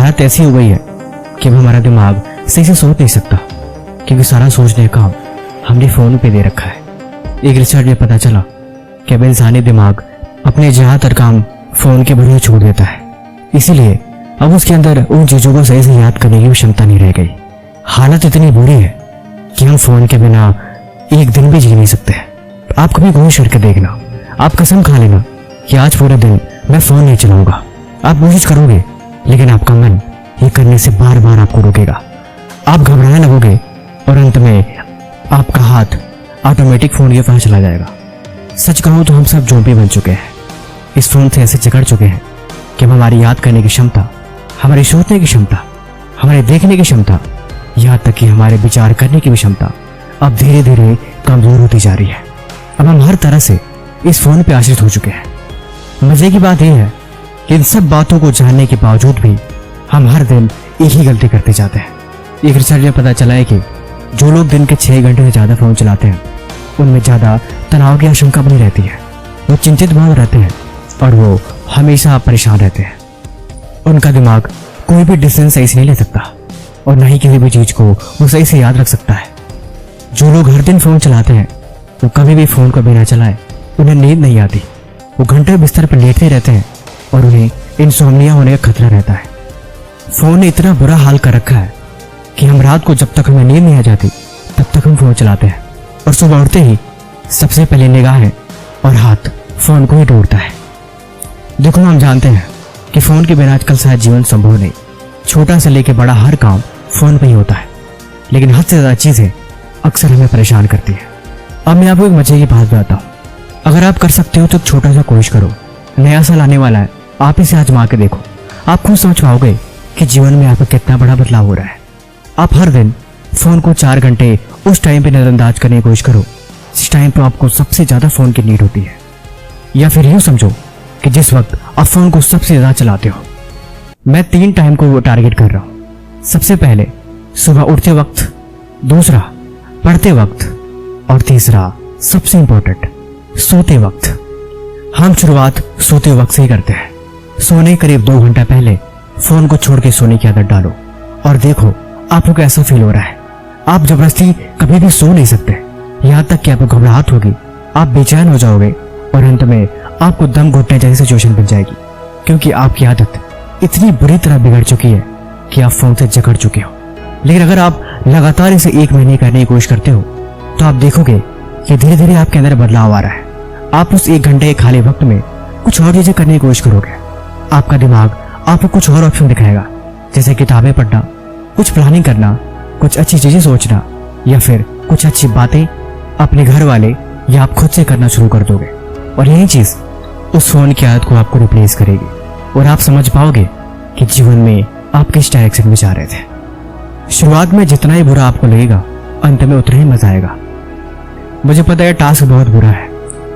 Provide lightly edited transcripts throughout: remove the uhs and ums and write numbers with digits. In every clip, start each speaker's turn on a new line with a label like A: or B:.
A: हालत ऐसी हो गई है कि अब हमारा दिमाग सही से सोच नहीं सकता, क्योंकि सारा सोचने का काम हमने फोन पे दे रखा है। एक रिसर्च में पता चला कि अब इंसानी दिमाग अपने ज्यादातर काम फोन के भरोसे छोड़ देता है, इसीलिए अब उसके अंदर उन चीजों को सही से याद करने की क्षमता नहीं रह गई। हालत इतनी बुरी है कि हम फोन के बिना एक दिन भी जी नहीं सकते। आप कभी कोशिश करके देखना, आप कसम खा लेना कि आज पूरे दिन मैं फोन नहीं चलाऊंगा। आप कोशिश करोगे, लेकिन आपका मन ये करने से बार बार आपको रोकेगा। आप घबराने लगोगे और अंत में आपका हाथ ऑटोमेटिक फोन के पास चला जाएगा। सच कहूं तो हम सब ज़ॉम्बी बन चुके हैं, इस फोन से ऐसे जकड़ चुके हैं कि हमारी याद करने की क्षमता, हमारी सोचने की क्षमता, हमारे देखने की क्षमता, यहाँ तक कि हमारे विचार करने की भी क्षमता अब धीरे धीरे कमजोर होती जा रही है। अब हम हर तरह से इस फोन पे आश्रित हो चुके हैं। मजे की बात यह है कि इन सब बातों को जानने के बावजूद भी हम हर दिन एक ही गलती करते जाते हैं। एक रिसर्च में पता चला है कि जो लोग दिन के 6 घंटे से ज्यादा फोन चलाते हैं उनमें ज्यादा तनाव की आशंका बनी रहती है। वो चिंतित बहुत रहते हैं और वो हमेशा परेशान रहते हैं। उनका दिमाग कोई भी डिसीजन सही से नहीं ले सकता और न ही किसी भी चीज को वो सही से याद रख सकता है। जो लोग हर दिन फोन चलाते हैं वो कभी भी फोन को बिना चलाए उन्हें नींद नहीं आती। वो घंटे बिस्तर पर लेटते रहते हैं और उन्हें इंसोम्निया होने का खतरा रहता है। फोन ने इतना बुरा हाल कर रखा है कि हम रात को जब तक हमें नींद नहीं आ जाती तब तक हम फोन चलाते हैं और सुबह उठते ही सबसे पहले निगाहें और हाथ फोन को ही ढूंढता है। देखो, हम जानते हैं कि फोन के बिना आजकल शायद जीवन संभव नहीं। छोटा से लेकर बड़ा हर काम फोन पे ही होता है, लेकिन हद से ज्यादा चीजें अक्सर हमें परेशान करती है। अब मैं आपको एक मजे की बात बताता हूँ। अगर आप कर सकते हो तो छोटा सा कोशिश करो। नया साल आने वाला है, आप इसे आजमा के देखो। आप खुद समझ पाओगे कि जीवन में आपका कितना बड़ा बदलाव हो रहा है। आप हर दिन फोन को 4 घंटे उस टाइम पे नजरअंदाज करने की कोशिश करो जिस टाइम पे आपको सबसे ज्यादा फोन की नीड होती है, या फिर यूं समझो कि जिस वक्त आप फोन को सबसे ज्यादा चलाते हो। मैं 3 टाइम को टारगेट कर रहा हूं। सबसे पहले सुबह उठते वक्त, दूसरा पढ़ते वक्त और तीसरा सबसे इंपॉर्टेंट सोते वक्त। हम शुरुआत सोते वक्त से ही करते हैं। सोने करीब 2 घंटा पहले फोन को छोड़ के सोने की आदत डालो और देखो आपको कैसा फील हो रहा है। आप जबरदस्ती कभी भी सो नहीं सकते, यहाँ तक कि आपको घबराहट होगी, आप बेचैन हो जाओगे और अंत में आपको दम घुटने जैसी सिचुएशन बन जाएगी, क्योंकि आपकी आदत इतनी बुरी तरह बिगड़ चुकी है कि आप फोन से जकड़ चुके हो। लेकिन अगर आप लगातार इसे 1 महीने करने की कोशिश करते हो तो आप देखोगे कि धीरे धीरे आपके अंदर बदलाव आ रहा है। आप उस 1 घंटे के खाली वक्त में कुछ और चीजें करने की कोशिश करोगे। आपका दिमाग आपको कुछ और ऑप्शन दिखाएगा, जैसे किताबें पढ़ना, कुछ प्लानिंग करना, कुछ अच्छी चीजें सोचना, या फिर कुछ अच्छी बातें अपने घर वाले या आप खुद से करना शुरू कर दोगे। और यही चीज उस फोन की आदत को आपको रिप्लेस करेगी और आप समझ पाओगे कि जीवन में आप किस डायरेक्शन में जा रहे थे। शुरुआत में जितना ही बुरा आपको लगेगा, अंत में उतना ही मजा आएगा। मुझे पता है टास्क बहुत बुरा है,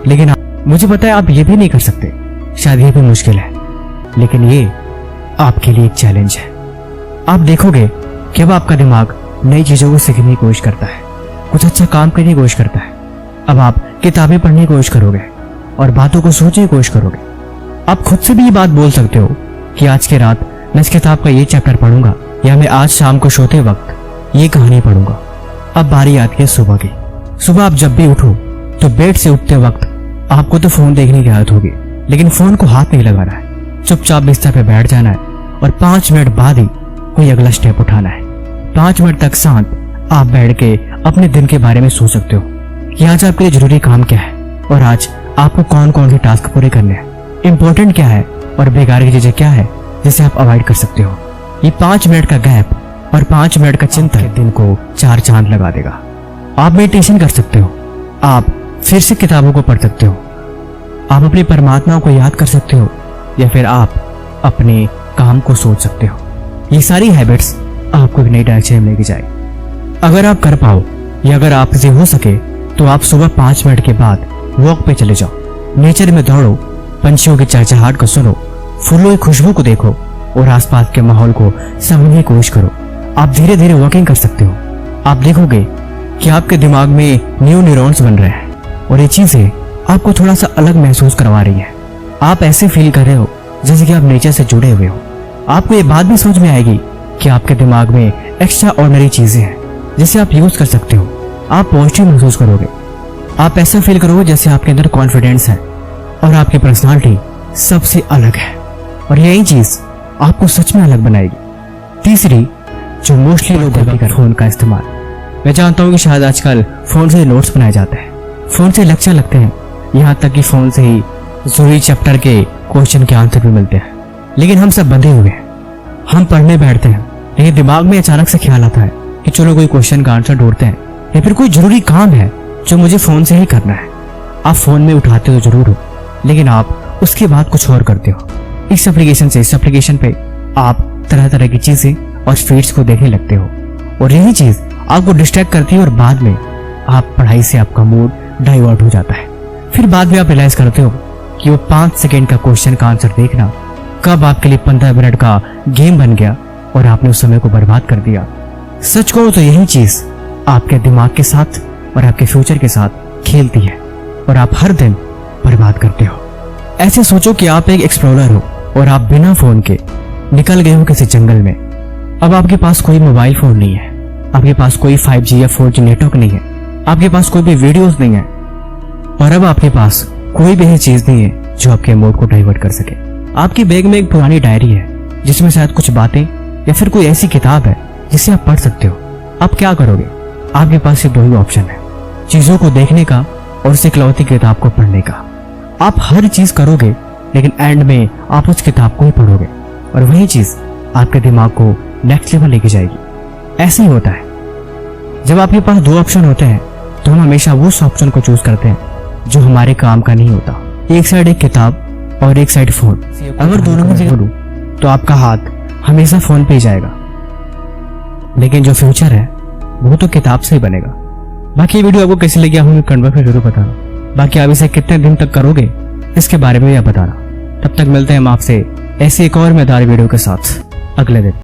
A: लेकिन मुझे पता है आप ये भी नहीं कर सकते, शायद ये भी मुश्किल है, लेकिन ये आपके लिए एक चैलेंज है। आप देखोगे कि अब आपका दिमाग नई चीजों को सीखने की कोशिश करता है, कुछ अच्छा काम करने की कोशिश करता है। अब आप किताबें पढ़ने की कोशिश करोगे और बातों को सोचने की कोशिश करोगे। आप खुद से भी ये बात बोल सकते हो कि आज की रात मैं इस किताब का ये चैप्टर पढ़ूंगा, या मैं आज शाम को सोते वक्त ये कहानी पढ़ूंगा। अब बारी आती है सुबह की। सुबह आप जब भी उठो तो बेड से उठते वक्त आपको तो फोन देखने की आदत होगी, लेकिन फोन को हाथ नहीं लगाना है। चुपचाप बिस्तर पे बैठ जाना है और 5 मिनट बाद ही कोई अगला स्टेप उठाना है। 5 मिनट तक शांत आप बैठ के अपने दिन के बारे में सोच सकते हो कि आज आपके लिए जरूरी काम क्या है और आज आपको कौन कौन से टास्क पूरे करने हैं, इंपॉर्टेंट क्या है और बेकार की चीजें क्या है जिसे आप अवॉइड कर सकते हो। ये 5 मिनट का गैप और 5 मिनट का चिंतन दिन को 4 चांद लगा देगा। आप मेडिटेशन कर सकते हो, आप फिर से किताबों को पढ़ सकते हो, आप अपने परमात्मा को याद कर सकते हो, या फिर आप अपने काम को सोच सकते हो। ये सारी हैबिट्स आपको एक नई डायरेक्शन में लेके जाएगी। अगर आप कर पाओ या अगर आपसे हो सके तो आप सुबह 5 मिनट के बाद वॉक पे चले जाओ, नेचर में दौड़ो, पंछियों की चहचहाहट को सुनो, फूलों की खुशबू को देखो और आसपास के माहौल को समझने की कोशिश करो। आप धीरे धीरे वॉकिंग कर सकते हो। आप देखोगे कि आपके दिमाग में न्यू न्यूरॉन्स बन रहे हैं और ये चीजें आपको थोड़ा सा अलग महसूस करवा रही है। आप ऐसे फील कर रहे हो जैसे कि आप नेचर से जुड़े हुए हो। आपको ये बात भी समझ में आएगी कि आपके दिमाग में एक्स्ट्रा ऑर्डिनरी चीजें हैं जिसे आप यूज कर सकते हो। आप पॉजिटिव महसूस करोगे। आप ऐसा फील करोगे जैसे आपके अंदर कॉन्फिडेंस है और आपकी पर्सनालिटी सबसे अलग है, और यही चीज आपको सच में अलग बनाएगी। तीसरी, जो मोस्टली लोग गलती कर फोन का इस्तेमाल। मैं जानता हूँ कि शायद आजकल फोन से नोट्स बनाए जाते हैं, फोन से लेक्चर लगते हैं, यहाँ तक कि फोन से ही जरूरी चैप्टर के क्वेश्चन के आंसर भी मिलते हैं। लेकिन हम सब बंधे हुए हैं। हम पढ़ने बैठते हैं, लेकिन दिमाग में अचानक से ख्याल आता है कि चलो कोई क्वेश्चन का आंसर ढूंढते हैं, या फिर कोई जरूरी काम है जो मुझे फोन से ही करना है। आप फोन में उठाते तो जरूर हो, लेकिन आप उसके बाद कुछ और करते हो। इस एप्लीकेशन से इस एप्लीकेशन पे आप तरह तरह की चीजें और फीड्स को देखने लगते हो, और यही चीज आपको डिस्ट्रैक्ट करती है, और बाद में आप पढ़ाई से आपका मूड डाइवर्ट हो जाता है। फिर बाद में आप रियलाइज करते हो कि वो 5 सेकेंड का क्वेश्चन का आंसर देखना कब आपके लिए 15 मिनट का गेम बन गया और आपने उस समय को बर्बाद कर दिया। सच कहो तो यही चीज आपके दिमाग के साथ और आपके फ्यूचर के साथ खेलती है, और आप हर दिन बर्बाद करते हो। ऐसे सोचो कि आप एक एक्सप्लोरर हो और आप बिना फोन के निकल गए हो किसी जंगल में। अब आपके पास कोई मोबाइल फोन नहीं है, आपके पास कोई 5G या 4G नेटवर्क नहीं है, आपके पास कोई भी वीडियोस नहीं है, और अब आपके पास कोई भी चीज नहीं है जो आपके मूड को डाइवर्ट कर सके। आपके बैग में एक पुरानी डायरी है जिसमें शायद कुछ बातें या फिर कोई ऐसी किताब है जिसे आप पढ़ सकते हो। आप क्या करोगे? आपके पास सिर्फ 2 ही ऑप्शन है, चीजों को देखने का और उस इकलौती किताब को पढ़ने का। आप हर चीज करोगे, लेकिन एंड में आप उस किताब को ही पढ़ोगे, और वही चीज आपके दिमाग को नेक्स्ट लेवल लेके जाएगी। ऐसे ही होता है, जब आपके पास 2 ऑप्शन होते हैं तो हम हमेशा उस ऑप्शन को चूज करते हैं जो हमारे काम का नहीं होता। एक साइड एक किताब और एक साइड फोन। अगर दोनों में से करूं तो आपका हाथ हमेशा फोन पे ही जाएगा, लेकिन जो फ्यूचर है वो तो किताब से ही बनेगा। बाकी ये वीडियो आपको कैसी लगी आप हमें कमेंट में जरूर बताना। बाकी आप इसे कितने दिन तक करोगे इसके बारे में भी आप बताना। तब तक मिलते हैं हम आपसे ऐसी एक और मजेदार वीडियो के साथ अगले दिन।